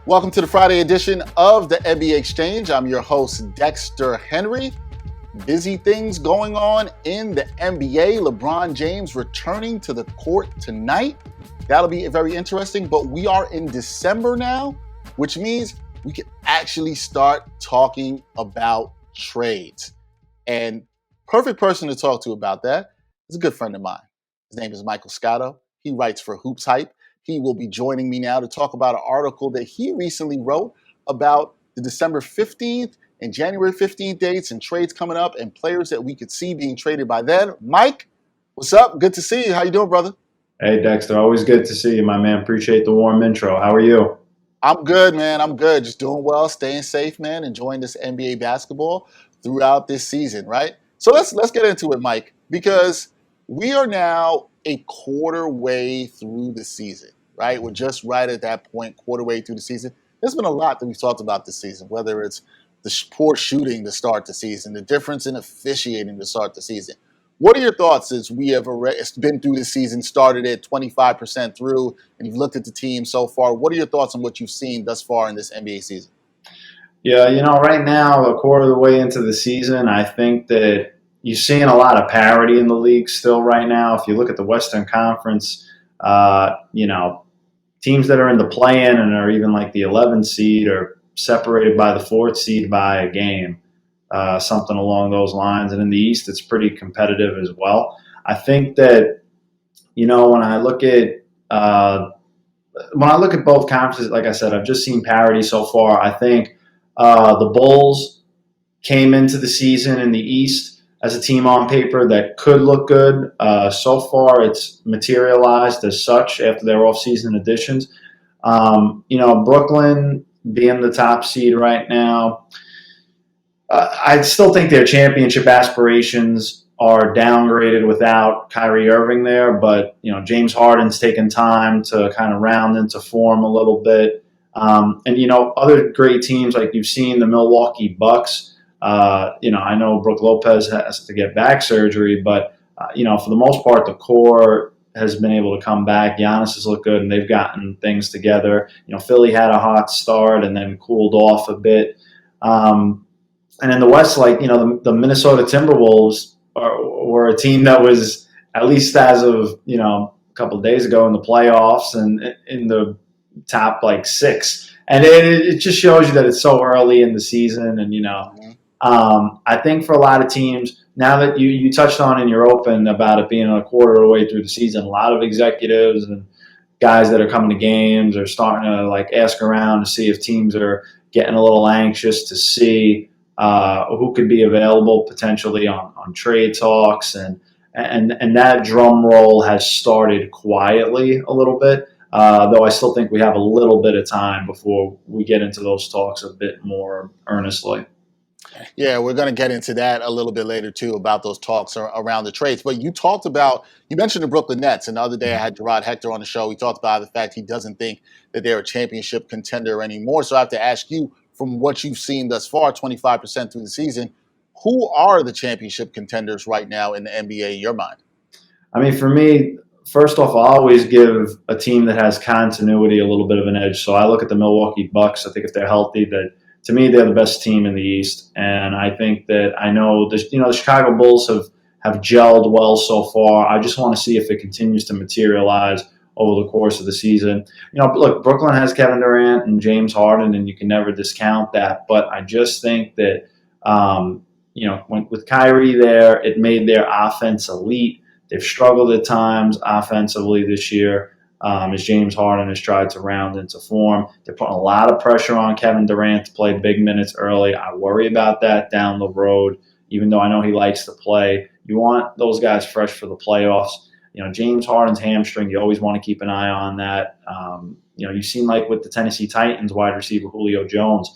Welcome to the Friday edition of the NBA Exchange. I'm your host, Dexter Henry. Busy things going on in the NBA. LeBron James returning to the court tonight. That'll be very interesting, but we are in December now, which means we can actually start talking about trades. And perfect person to talk to about that is a good friend of mine. His name is Michael Scotto. He writes for Hoopshype. He will be joining me now to talk about an article that he recently wrote about the December 15th and January 15th dates and trades coming up and players that we could see being traded by then. Mike, what's up? Good to see you. How you doing, brother? Hey, Dexter. Always good to see you, my man. Appreciate the warm intro. How are you? I'm good, man. I'm good. Just doing well, staying safe, man. Enjoying this NBA basketball throughout this season, right? So let's get into it, Mike, because we are now a quarter way through the season, right? We're just right at that point, quarter way through the season. There's been a lot that we've talked about this season, whether it's the poor shooting to start the season, the difference in officiating to start the season. What are your thoughts as we have been through the season, started at 25% through, and you've looked at the team so far? What are your thoughts on what you've seen thus far in this NBA season? Yeah, right now, a quarter of the way into the season, I think that you're seeing a lot of parity in the league still right now. If you look at the Western Conference, teams that are in the play-in and are even like the 11th seed are separated by the 4th seed by a game, something along those lines. And in the East, it's pretty competitive as well. I think that, when I look at both conferences, like I said, I've just seen parity so far. I think the Bulls came into the season in the East as a team on paper that could look good. So far, it's materialized as such after their offseason additions. Brooklyn being the top seed right now, I still think their championship aspirations are downgraded without Kyrie Irving there. But, James Harden's taken time to kind of round into form a little bit. Other great teams like you've seen the Milwaukee Bucks. I know Brook Lopez has to get back surgery, but, for the most part, the core has been able to come back. Giannis has looked good, and they've gotten things together. Philly had a hot start and then cooled off a bit. And in the West, the Minnesota Timberwolves were a team that was, at least as of, a couple of days ago in the playoffs and in the top, 6. And it just shows you that it's so early in the season. And, I think for a lot of teams, now that you touched on in your open about it being a quarter of the way through the season, a lot of executives and guys that are coming to games are starting to ask around to see if teams are getting a little anxious to see who could be available potentially on trade talks. And that drum roll has started quietly a little bit, though I still think we have a little bit of time before we get into those talks a bit more earnestly. Yeah, we're going to get into that a little bit later, too, about those talks around the trades. But you mentioned the Brooklyn Nets, and the other day I had Gerard Hector on the show. We talked about the fact he doesn't think that they're a championship contender anymore. So I have to ask you, from what you've seen thus far, 25% through the season, who are the championship contenders right now in the NBA in your mind? I mean, for me, first off, I always give a team that has continuity a little bit of an edge. So I look at the Milwaukee Bucks. I think if they're healthy, that to me, they're the best team in the East. And I think that the Chicago Bulls have gelled well so far. I just want to see if it continues to materialize over the course of the season. Look, Brooklyn has Kevin Durant and James Harden, and you can never discount that. But I just think that, with Kyrie there, it made their offense elite. They've struggled at times offensively this year. As James Harden has tried to round into form. They're putting a lot of pressure on Kevin Durant to play big minutes early. I worry about that down the road, even though I know he likes to play. You want those guys fresh for the playoffs. James Harden's hamstring, you always want to keep an eye on that. You've seen with the Tennessee Titans wide receiver Julio Jones,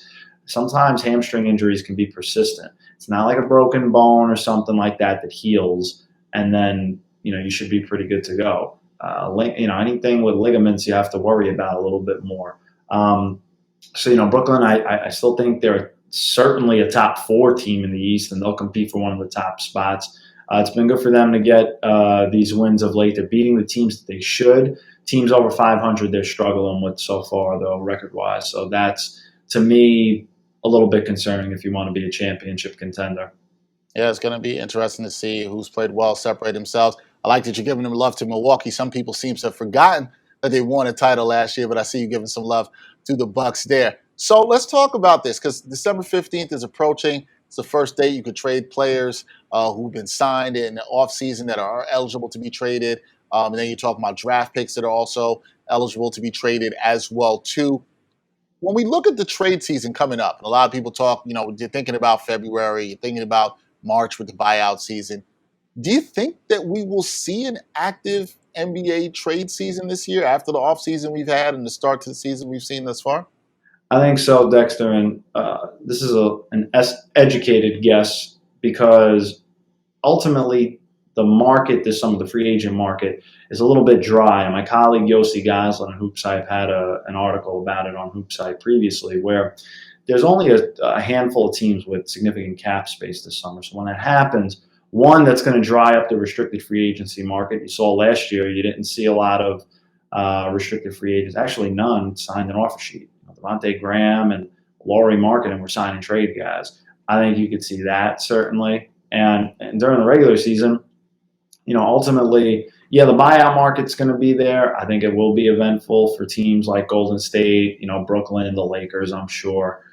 sometimes hamstring injuries can be persistent. It's not like a broken bone or something like that heals, and then, you should be pretty good to go. Anything with ligaments you have to worry about a little bit more. Brooklyn, I still think they're certainly a top 4 team in the East, and they'll compete for one of the top spots. It's been good for them to get these wins of late. They're beating the teams that they should. Teams over 500 they're struggling with so far, though, record-wise. So that's, to me, a little bit concerning if you want to be a championship contender. Yeah, it's going to be interesting to see who's played well, separate themselves. I like that you're giving them love to Milwaukee. Some people seem to have forgotten that they won a title last year, but I see you giving some love to the Bucks there. So let's talk about this because December 15th is approaching. It's the first day you could trade players who've been signed in the offseason that are eligible to be traded. And then you're talking about draft picks that are also eligible to be traded as well, too. When we look at the trade season coming up, and a lot of people talk, you're thinking about February, you're thinking about March with the buyout season. Do you think that we will see an active NBA trade season this year after the offseason we've had and the start to the season we've seen thus far? I think so, Dexter, and this is an educated guess because ultimately the market, some of the free agent market, is a little bit dry. And my colleague Yossi Gosling on Hoopshype had an article about it on Hoopshype previously where there's only a handful of teams with significant cap space this summer. So when that happens, one, that's going to dry up the restricted free agency market. You saw last year you didn't see a lot of restricted free agents, actually none, signed an offer sheet. Devontae Graham and Lauri Markkanen were signing trade guys. I think you could see that certainly. And during the regular season, ultimately, yeah, the buyout market's going to be there. I think it will be eventful for teams like Golden State, Brooklyn, the Lakers, I'm sure.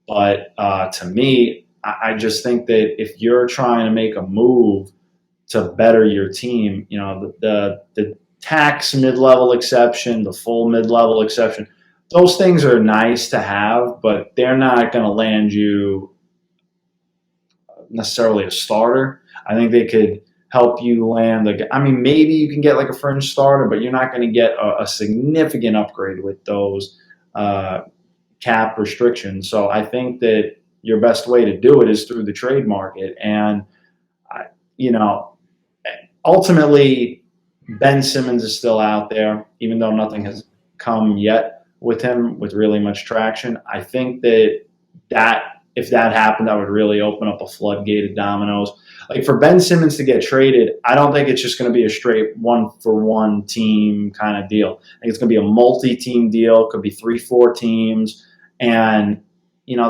But to me, I just think that if you're trying to make a move to better your team, the tax mid-level exception, the full mid-level exception, those things are nice to have, but they're not going to land you necessarily a starter. I think they could help you land maybe you can get like a fringe starter, but you're not going to get a significant upgrade with those cap restrictions. So I think that your best way to do it is through the trade market. And, ultimately, Ben Simmons is still out there, even though nothing has come yet with him with really much traction. I think that if that happened, that would really open up a floodgate of dominoes. Like for Ben Simmons to get traded, I don't think it's just going to be a straight one-for-one team kind of deal. I think it's going to be a multi-team deal. It could be 3-4 teams. And,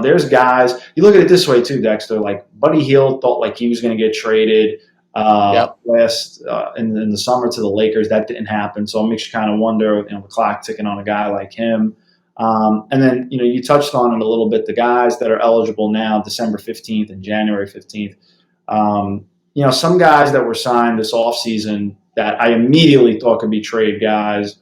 there's guys. You look at it this way too, Dexter. Like Buddy Hield thought like he was going to get traded last in the summer to the Lakers. That didn't happen. So it makes you kind of wonder, the clock ticking on a guy like him. And then, you touched on it a little bit, the guys that are eligible now, December 15th and January 15th. Some guys that were signed this offseason that I immediately thought could be trade guys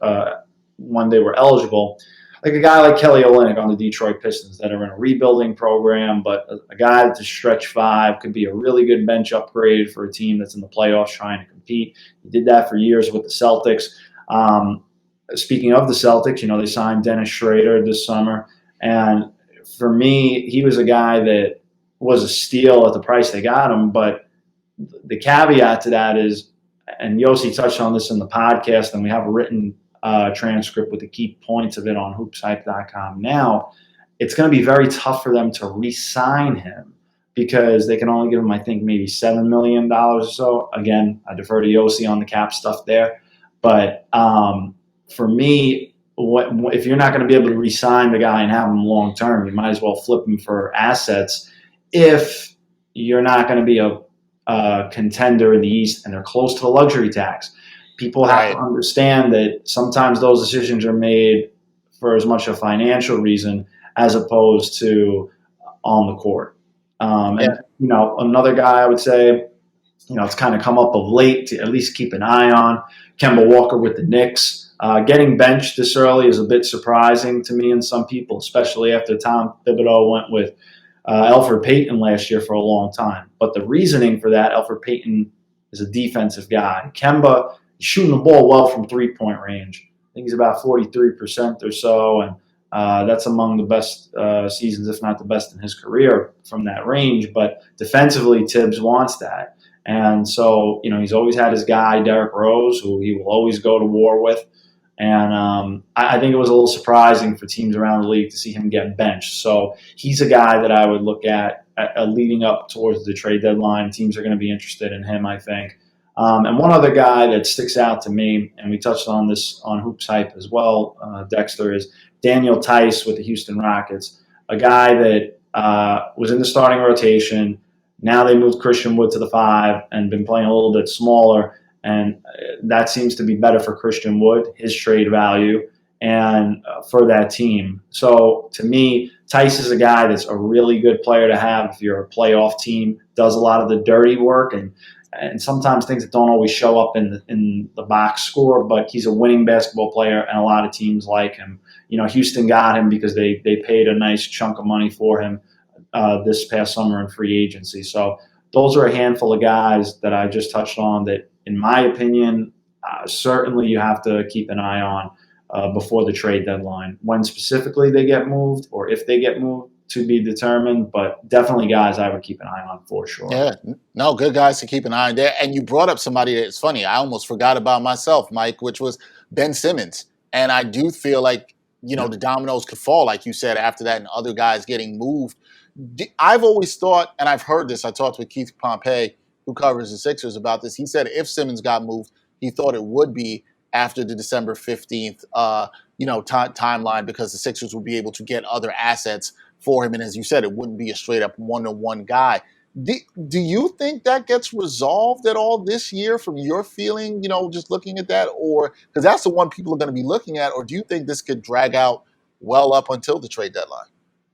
when they were eligible, like a guy like Kelly Olynyk on the Detroit Pistons that are in a rebuilding program, but a guy that's a stretch five could be a really good bench upgrade for a team that's in the playoffs trying to compete. He did that for years with the Celtics. Speaking of the Celtics, they signed Dennis Schrader this summer. And for me, he was a guy that was a steal at the price they got him. But the caveat to that is, and Yossi touched on this in the podcast, and we have a written transcript with the key points of it on hoopshype.com now, it's going to be very tough for them to re-sign him because they can only give him, I think, maybe $7 million or so. Again, I defer to Yossi on the cap stuff there. But for me, if you're not going to be able to re-sign the guy and have him long-term, you might as well flip him for assets if you're not going to be a contender in the East and they're close to the luxury tax. People have to understand that sometimes those decisions are made for as much a financial reason as opposed to on the court. And another guy I would say, it's kind of come up of late to at least keep an eye on, Kemba Walker with the Knicks. Getting benched this early is a bit surprising to me and some people, especially after Tom Thibodeau went with Elfrid Payton last year for a long time. But the reasoning for that, Elfrid Payton is a defensive guy. Kemba, he's shooting the ball well from three-point range. I think he's about 43% or so, and that's among the best seasons, if not the best in his career from that range. But defensively, Tibbs wants that. And so, he's always had his guy, Derrick Rose, who he will always go to war with. And I think it was a little surprising for teams around the league to see him get benched. So he's a guy that I would look at leading up towards the trade deadline. Teams are going to be interested in him, I think. And one other guy that sticks out to me, and we touched on this on Hoopshype as well, Dexter, is Daniel Tice with the Houston Rockets, a guy that was in the starting rotation. Now they moved Christian Wood to the 5 and been playing a little bit smaller, and that seems to be better for Christian Wood, his trade value, and for that team. So to me, Tice is a guy that's a really good player to have if you're a playoff team, does a lot of the dirty work and sometimes things that don't always show up in the box score, but he's a winning basketball player and a lot of teams like him. Houston got him because they paid a nice chunk of money for him this past summer in free agency. So those are a handful of guys that I just touched on that, in my opinion, certainly you have to keep an eye on before the trade deadline. When specifically they get moved or if they get moved, to be determined, but definitely guys I would keep an eye on for sure. Yeah, no, good guys to keep an eye on there. And you brought up somebody that's funny. I almost forgot about myself, Mike, which was Ben Simmons. And I do feel like, the dominoes could fall, like you said, after that and other guys getting moved. I've always thought, and I've heard this, I talked with Keith Pompey, who covers the Sixers, about this. He said if Simmons got moved, he thought it would be after the December 15th, timeline, because the Sixers would be able to get other assets for him. And as you said, it wouldn't be a straight up one-to-one guy. Do you think that gets resolved at all this year from your feeling, just looking at that? Or because that's the one people are going to be looking at, or do you think this could drag out well up until the trade deadline?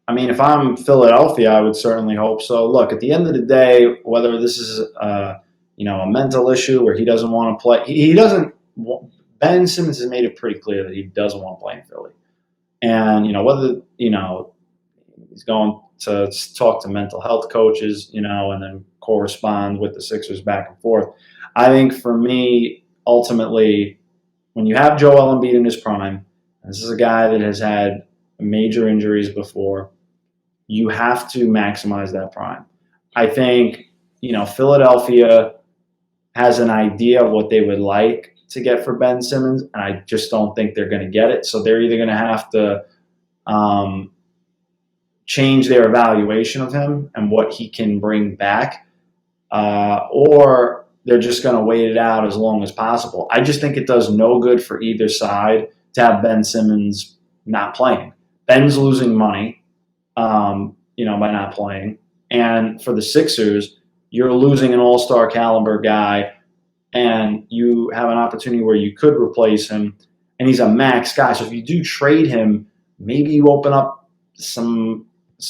I mean, if I'm Philadelphia, I would certainly hope so. Look, at the end of the day, whether this is a mental issue where he doesn't want to play, he doesn't. Ben Simmons has made it pretty clear that he doesn't want to play in Philly, and whether he's going to talk to mental health coaches, and then correspond with the Sixers back and forth. I think for me, ultimately, when you have Joel Embiid in his prime, and this is a guy that has had major injuries before, you have to maximize that prime. I think, Philadelphia has an idea of what they would like to get for Ben Simmons, and I just don't think they're going to get it. So they're either going to have to change their evaluation of him and what he can bring back, or they're just going to wait it out as long as possible. I just think it does no good for either side to have Ben Simmons not playing. Ben's losing money, by not playing. And for the Sixers, you're losing an all-star caliber guy, and you have an opportunity where you could replace him, and he's a max guy. So if you do trade him, maybe you open up some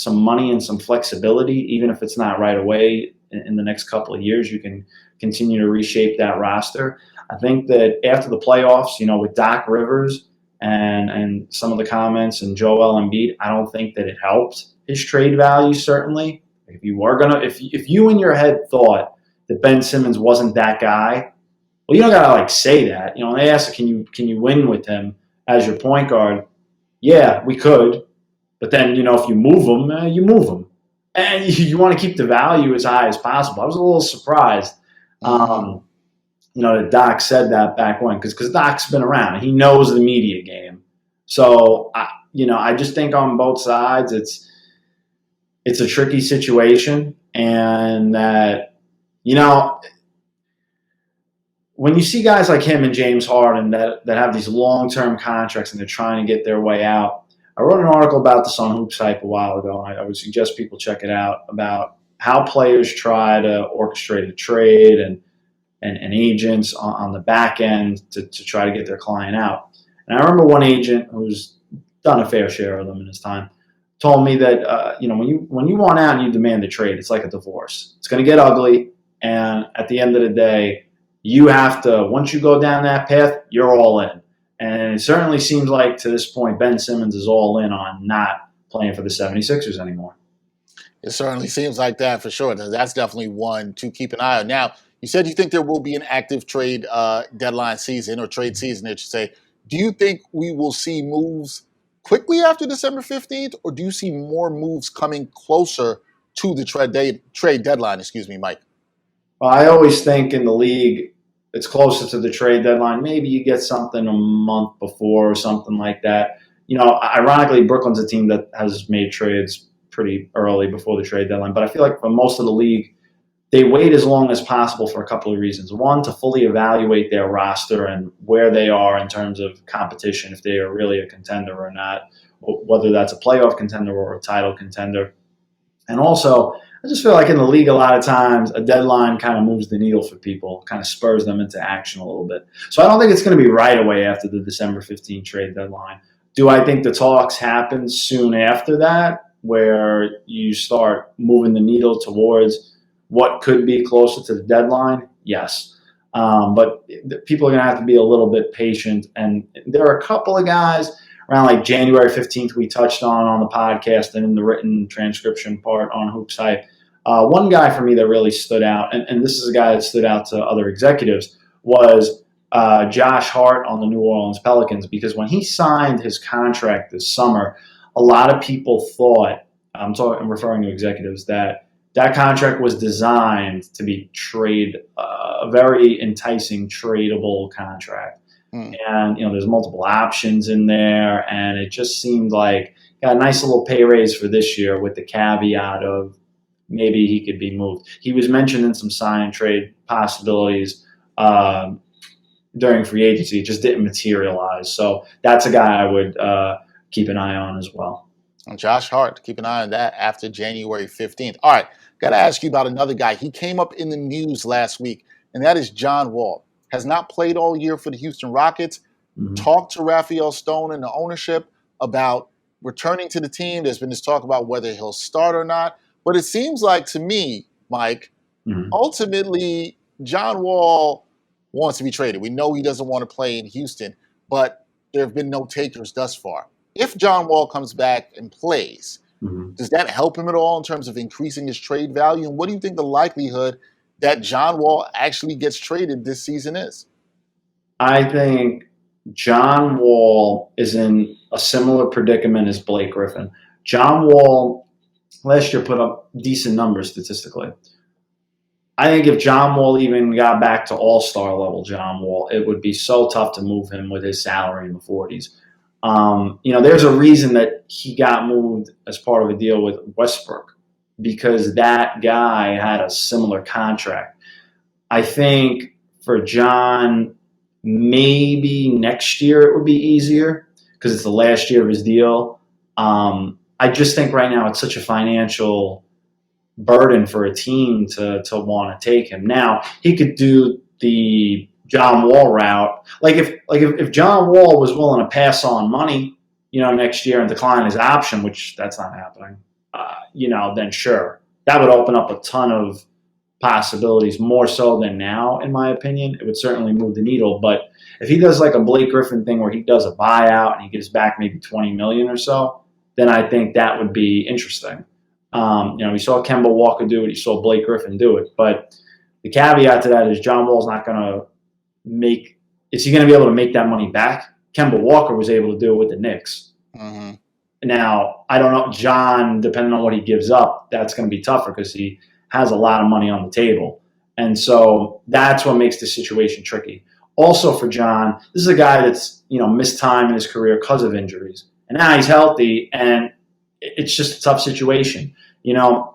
money and some flexibility, even if it's not right away. In the next couple of years, you can continue to reshape that roster. I think that after the playoffs, with Doc Rivers and some of the comments and Joel Embiid, I don't think that it helped his trade value, certainly. If you in your head thought that Ben Simmons wasn't that guy, well, you don't gotta say that. They asked, can you win with him as your point guard? Yeah, we could. But then, if you move him, you move him. And you want to keep the value as high as possible. I was a little surprised, that Doc said that back when, because Doc's been around. He knows the media game. So, I just think on both sides, it's a tricky situation. And that, when you see guys like him and James Harden that have these long-term contracts and they're trying to get their way out, I wrote an article about this on Hoopshype a while ago, and I would suggest people check it out, about how players try to orchestrate a trade and agents on the back end to try to get their client out. And I remember one agent who's done a fair share of them in his time told me that when you want out and you demand a trade, it's like a divorce. It's going to get ugly, and at the end of the day, you have to, once you go down that path, you're all in. And it certainly seems like to this point, Ben Simmons is all in on not playing for the 76ers anymore. It certainly seems like that for sure. That's definitely one to keep an eye on. Now, you said you think there will be an active trade deadline season, or trade season, I should say. Do you think we will see moves quickly after December 15th, or do you see more moves coming closer to the trade deadline, Mike? Well, I always think in the league, it's closer to the trade deadline. Maybe you get something a month before or something like that. Ironically, Brooklyn's a team that has made trades pretty early before the trade deadline. But I feel like for most of the league, they wait as long as possible for a couple of reasons. One, to fully evaluate their roster and where they are in terms of competition, if they are really a contender or not, whether that's a playoff contender or a title contender. And also, I just feel like in the league, a lot of times a deadline kind of moves the needle for people, kind of spurs them into action a little bit. So I don't think it's going to be right away after the December 15th trade deadline. Do I think the talks happen soon after that, where you start moving the needle towards what could be closer to the deadline? Yes. But people are going to have to be a little bit patient. And there are a couple of guys around like January 15th we touched on the podcast and in the written transcription part on Hoopshype. One guy for me that really stood out, and this is a guy that stood out to other executives, was Josh Hart on the New Orleans Pelicans, because when he signed his contract this summer, a lot of people thought, I'm referring to executives, that contract was designed to be a very enticing tradable contract. And, there's multiple options in there, and it just seemed like got a nice little pay raise for this year with the caveat of maybe he could be moved. He was mentioned in some sign and trade possibilities during free agency. It just didn't materialize. So that's a guy I would keep an eye on as well. And Josh Hart, keep an eye on that after January 15th. All right, got to ask you about another guy. He came up in the news last week, and that is John Wall. Has not played all year for the Houston Rockets. Mm-hmm. Talked to Raphael Stone and the ownership about returning to the team. There's been this talk about whether he'll start or not. But it seems like to me, Mike, ultimately, John Wall wants to be traded. We know he doesn't want to play in Houston, but there have been no takers thus far. If John Wall comes back and plays, does that help him at all in terms of increasing his trade value? And what do you think the likelihood that John Wall actually gets traded this season is? I think John Wall is in a similar predicament as Blake Griffin. John Wall last year put up decent numbers statistically. I think if John Wall even got back to all-star level John Wall, it would be so tough to move him with his salary in the 40s. There's a reason that he got moved as part of a deal with Westbrook, because that guy had a similar contract. I think for John, maybe next year it would be easier because it's the last year of his deal. I just think right now it's such a financial burden for a team to want to take him. Now, he could do the John Wall route. If John Wall was willing to pass on money, next year and decline his option, which that's not happening, then sure. That would open up a ton of possibilities, more so than now, in my opinion. It would certainly move the needle. But if he does like a Blake Griffin thing where he does a buyout and he gives back maybe $20 million or so, then I think that would be interesting. We saw Kemba Walker do it. You saw Blake Griffin do it. But the caveat to that is John Wall's not going to is he going to be able to make that money back? Kemba Walker was able to do it with the Knicks. Mm-hmm. Now, I don't know, John, depending on what he gives up, that's going to be tougher because he has a lot of money on the table. And so that's what makes the situation tricky. Also for John, this is a guy that's, missed time in his career because of injuries. And now he's healthy, and it's just a tough situation. The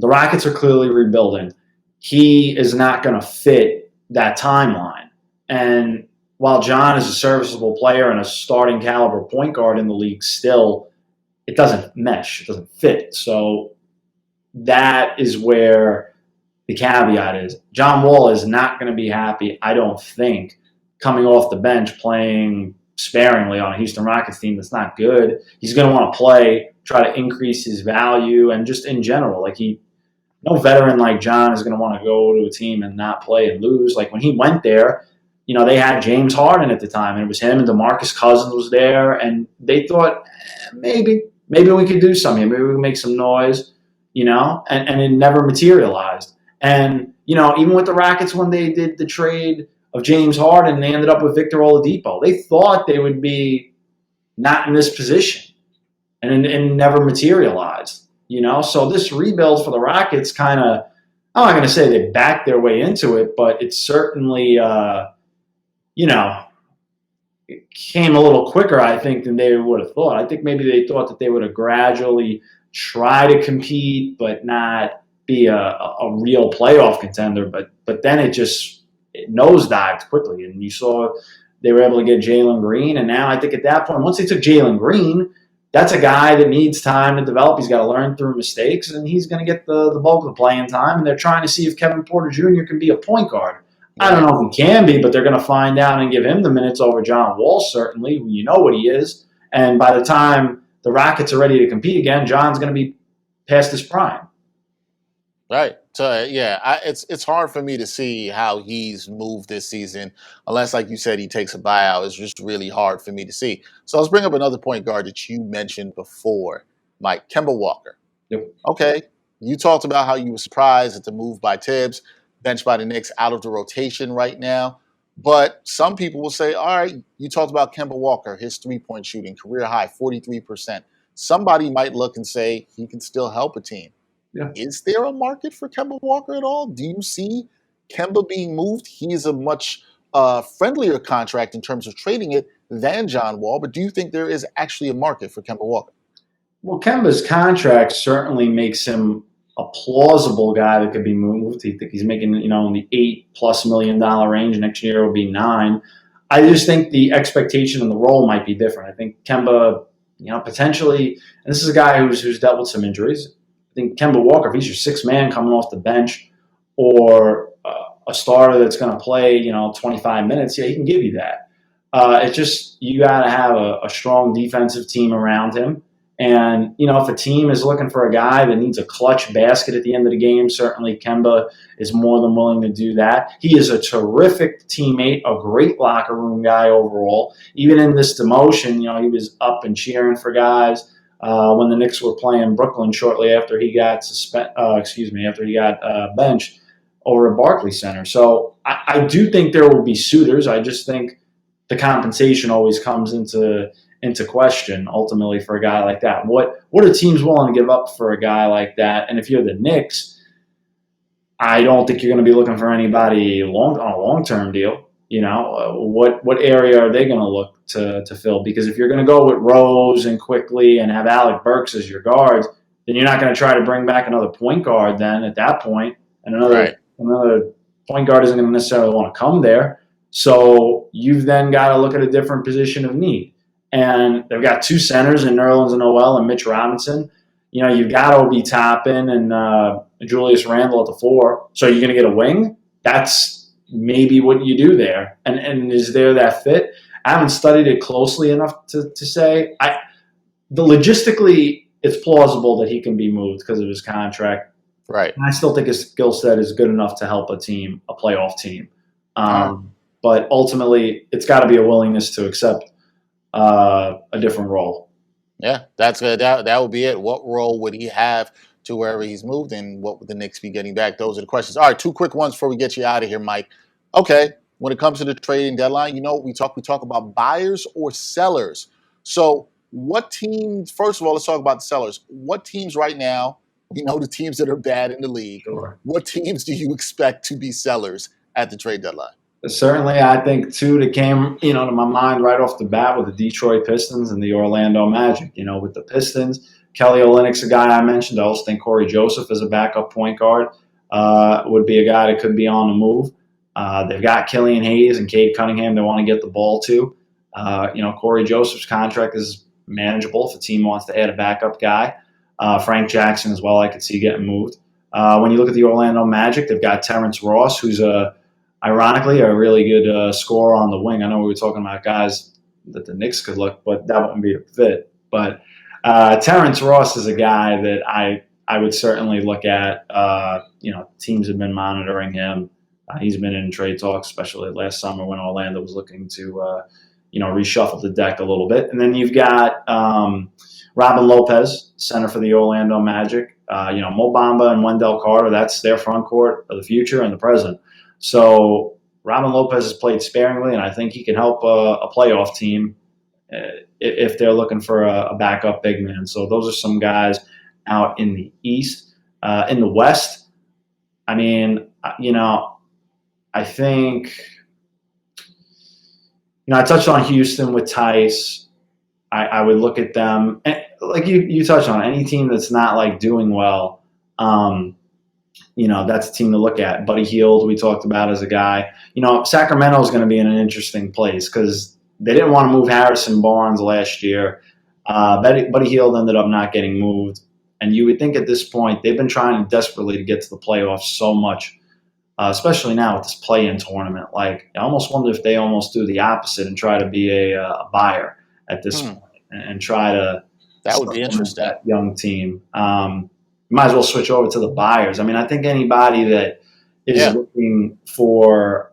Rockets are clearly rebuilding. He is not going to fit that timeline. And while John is a serviceable player and a starting caliber point guard in the league still, it doesn't mesh. It doesn't fit. So that is where the caveat is. John Wall is not going to be happy, I don't think, coming off the bench playing sparingly on a Houston Rockets team that's not good. He's going to want to play, try to increase his value, and just in general, no veteran like John is going to want to go to a team and not play and lose. Like when he went there, they had James Harden at the time, and it was him and DeMarcus Cousins was there, and they thought maybe we could do something. Maybe we could make some noise, and it never materialized. And, even with the Rockets when they did the trade of James Harden, they ended up with Victor Oladipo. They thought they would be not in this position, and it never materialized, So this rebuild for the Rockets kind of, I'm not going to say they backed their way into it, but it's certainly it came a little quicker, I think, than they would have thought. I think maybe they thought that they would have gradually try to compete but not be a real playoff contender. But then it nosedived quickly, and you saw they were able to get Jalen Green, and now I think at that point, once they took Jalen Green, that's a guy that needs time to develop. He's got to learn through mistakes, and he's going to get the bulk of the playing time. And they're trying to see if Kevin Porter Jr. can be a point guard. I don't know if he can be, but they're going to find out and give him the minutes over John Wall, certainly. You know what he is. And by the time the Rockets are ready to compete again, John's going to be past his prime. Right. So, yeah, it's hard for me to see how he's moved this season, unless, like you said, he takes a buyout. It's just really hard for me to see. So let's bring up another point guard that you mentioned before, Mike, Kemba Walker. Yep. Okay, you talked about how you were surprised at the move by Tibbs, benched by the Knicks, out of the rotation right now. But some people will say, all right, you talked about Kemba Walker, his three-point shooting, career high, 43%. Somebody might look and say he can still help a team. Yeah. Is there a market for Kemba Walker at all? Do you see Kemba being moved? He's a much friendlier contract in terms of trading it than John Wall, but do you think there is actually a market for Kemba Walker? Well, Kemba's contract certainly makes him a plausible guy that could be moved. I think he's making, in the $8+ million range. Next year will be $9 million. I just think the expectation and the role might be different. I think Kemba, potentially, and this is a guy who's dealt with some injuries. I think Kemba Walker, if he's your sixth man coming off the bench, or a starter that's going to play, 25 minutes, he can give you that. It's just you got to have a strong defensive team around him. And, if a team is looking for a guy that needs a clutch basket at the end of the game, certainly Kemba is more than willing to do that. He is a terrific teammate, a great locker room guy overall. Even in this demotion, he was up and cheering for guys. When the Knicks were playing Brooklyn shortly after he got benched over at Barclays Center. So I do think there will be suitors. I just think the compensation always comes into question ultimately for a guy like that. What are teams willing to give up for a guy like that? And if you're the Knicks, I don't think you're going to be looking for anybody on a long-term deal. What area are they going to look to fill? Because if you're going to go with Rose and Quickly and have Alec Burks as your guards, then you're not going to try to bring back another point guard then at that point. And another point guard isn't going to necessarily want to come there. So you've then got to look at a different position of need. And they've got two centers in Nerlens Noel and Mitch Robinson. You've got Obi Toppin and Julius Randle at the 4. So you're going to get a wing? That's maybe what you do there. And is there that fit? I haven't studied it closely enough to say. Logistically, it's plausible that he can be moved because of his contract. Right. And I still think his skill set is good enough to help a playoff team. But ultimately, it's got to be a willingness to accept a different role. Yeah, that's good. That would be it. What role would he have to wherever he's moved, and what would the Knicks be getting back? Those are the questions. All right, 2 quick ones before we get you out of here, Mike. Okay, when it comes to the trading deadline, we talk about buyers or sellers. So what teams, first of all, let's talk about the sellers. What teams right now, the teams that are bad in the league, Sure. What teams do you expect to be sellers at the trade deadline? Certainly, I think two that came, to my mind right off the bat with the Detroit Pistons and the Orlando Magic. With the Pistons, Kelly Olynyk's a guy I mentioned. I also think Corey Joseph as a backup point guard would be a guy that could be on the move. They've got Killian Hayes and Cade Cunningham they want to get the ball to. Corey Joseph's contract is manageable if a team wants to add a backup guy. Frank Jackson as well I could see getting moved. When you look at the Orlando Magic, they've got Terrence Ross, who's ironically a really good scorer on the wing. I know we were talking about guys that the Knicks could look, but that wouldn't be a fit. But Terrence Ross is a guy that I would certainly look at. Teams have been monitoring him. He's been in trade talks, especially last summer when Orlando was looking to, reshuffle the deck a little bit. And then you've got Robin Lopez, center for the Orlando Magic. Mo Bamba and Wendell Carter, that's their front court of the future and the present. So Robin Lopez has played sparingly, and I think he can help a playoff team if they're looking for a backup big man. So those are some guys out in the East. In the West, I think, I touched on Houston with Tice. I would look at them. And like you touched on, any team that's not like doing well, that's a team to look at. Buddy Hield, we talked about as a guy. Sacramento is going to be in an interesting place because they didn't want to move Harrison Barnes last year. Buddy Hield ended up not getting moved. And you would think at this point, they've been trying desperately to get to the playoffs so much, especially now with this play-in tournament. Like, I almost wonder if they almost do the opposite and try to be a buyer at this point and try to – that would be interesting. That young team. Might as well switch over to the buyers. I mean, I think anybody that is looking for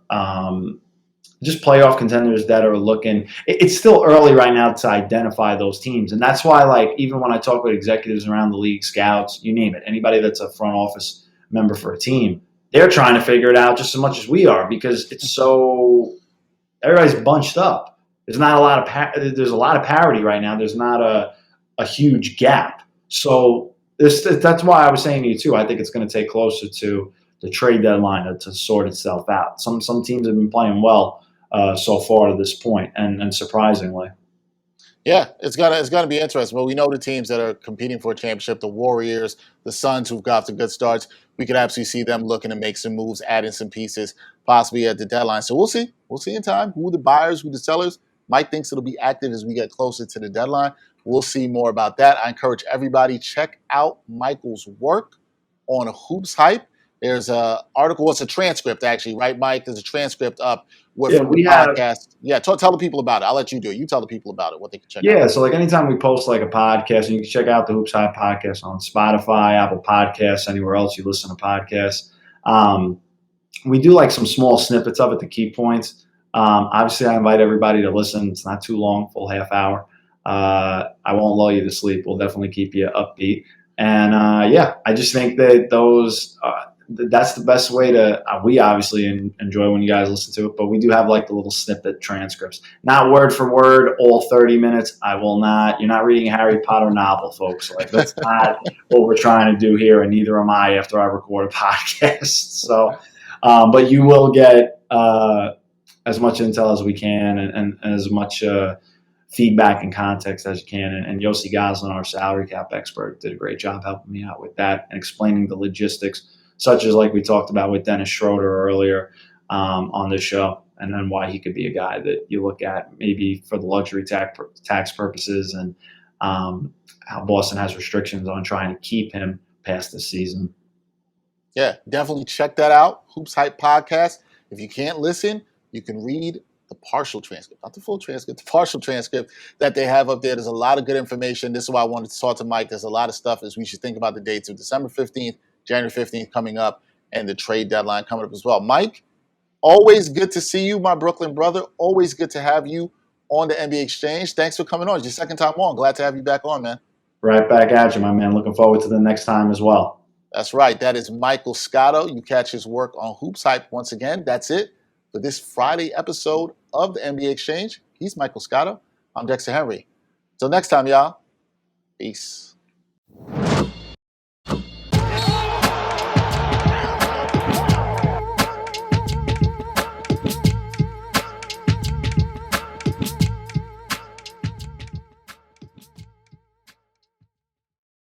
just playoff contenders that are looking – it's still early right now to identify those teams. And that's why, like, even when I talk with executives around the league, scouts, you name it, anybody that's a front office member for a team, they're trying to figure it out just as much as we are because it's so – everybody's bunched up. There's not a lot of there's a lot of parity right now. There's not a huge gap. So that's why I was saying to you too. I think it's going to take closer to the trade deadline to sort itself out. Some teams have been playing well so far to this point, and surprisingly. Yeah, it's gonna be interesting. But we know the teams that are competing for a championship, the Warriors, the Suns, who've got some good starts. We could absolutely see them looking to make some moves, adding some pieces, possibly at the deadline. So we'll see. We'll see in time who the buyers, who the sellers. Mike thinks it'll be active as we get closer to the deadline. We'll see more about that. I encourage everybody, check out Michael's work on Hoopshype. There's an article, it's a transcript actually, right, Mike? There's a transcript up with the podcast. Tell the people about it. I'll let you do it. You tell the people about it, what they can check out. Yeah, so like anytime we post like a podcast, and you can check out the Hoopshype podcast on Spotify, Apple Podcasts, anywhere else you listen to podcasts. We do like some small snippets of it, the key points. Obviously, I invite everybody to listen. It's not too long, full half hour. I won't lull you to sleep. We'll definitely keep you upbeat. And I just think that that's the best way to. We obviously enjoy when you guys listen to it, but we do have like the little snippet transcripts, not word for word, all 30 minutes. I will not. You're not reading a Harry Potter novel, folks. Like that's not what we're trying to do here, and neither am I after I record a podcast. So, but you will get as much intel as we can, and as much feedback and context as you can. And Yossi Goslin, our salary cap expert, did a great job helping me out with that and explaining the logistics, such as like we talked about with Dennis Schroeder earlier on this show, and then why he could be a guy that you look at maybe for the luxury tax purposes, and how Boston has restrictions on trying to keep him past this season. Yeah, definitely check that out, Hoopshype Podcast. If you can't listen, you can read the partial transcript, not the full transcript, the partial transcript that they have up there. There's a lot of good information. This is why I wanted to talk to Mike. There's a lot of stuff as we should think about the dates of December 15th, January 15th coming up, and the trade deadline coming up as well. Mike, always good to see you, my Brooklyn brother. Always good to have you on the NBA Exchange. Thanks for coming on. It's your second time on. Glad to have you back on, man. Right back at you, my man. Looking forward to the next time as well. That's right. That is Michael Scotto. You catch his work on Hoopshype once again. That's it for this Friday episode of the NBA Exchange. He's Michael Scotto. I'm Dexter Henry. Till next time, y'all. Peace.